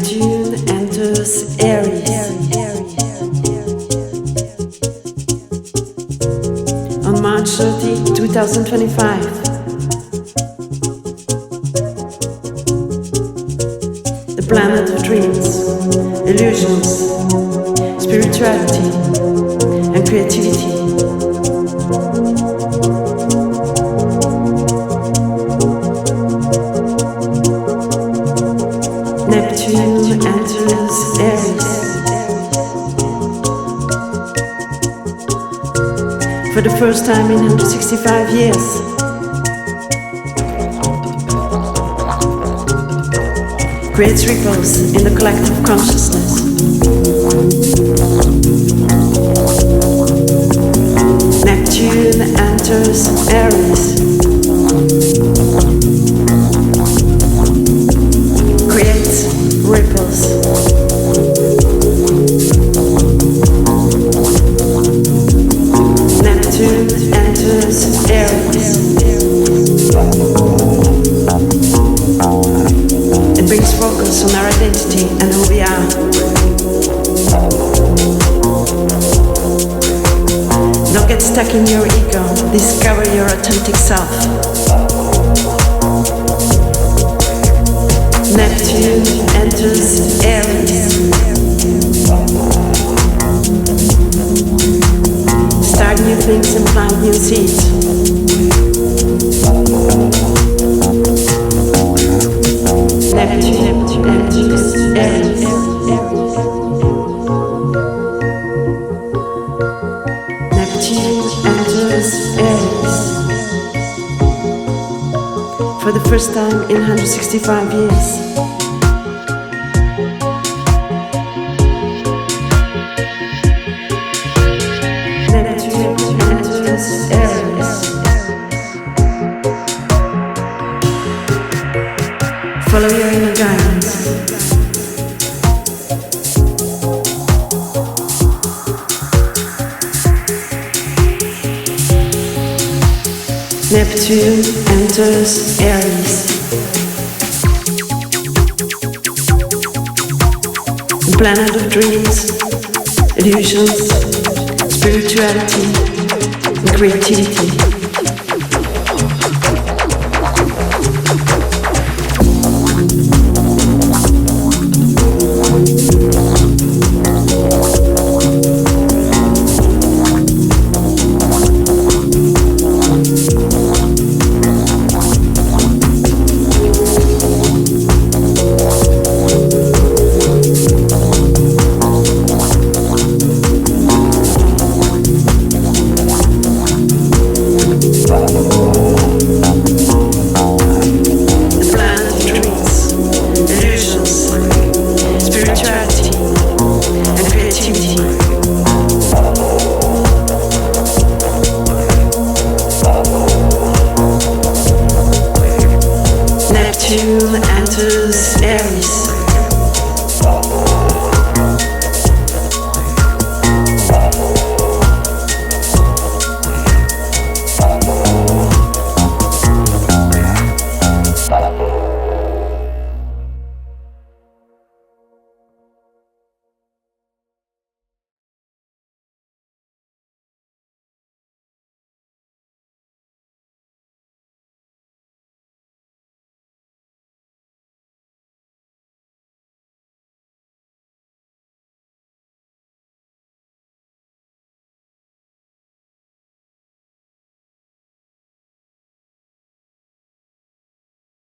Neptune enters Aries on March 30, 2025. The planet of dreams, illusions, spirituality, and creativity. Neptune enters Aries for the first time in 165 years. Creates ripples in the collective consciousness. Neptune enters Aries. Creates ripples. Neptune enters Aries. It brings focus on our identity and who we are. Don't get stuck in your ego. Discover your authentic self. Neptune enters Aries. Start new things and plant new seeds. Neptune enters Aries. Neptune enters Aries for the first time in 165 years. Neptune enters Aries. Follow your inner guidance. Neptune enters Aries. The planet of dreams, illusions, spirituality, and creativity.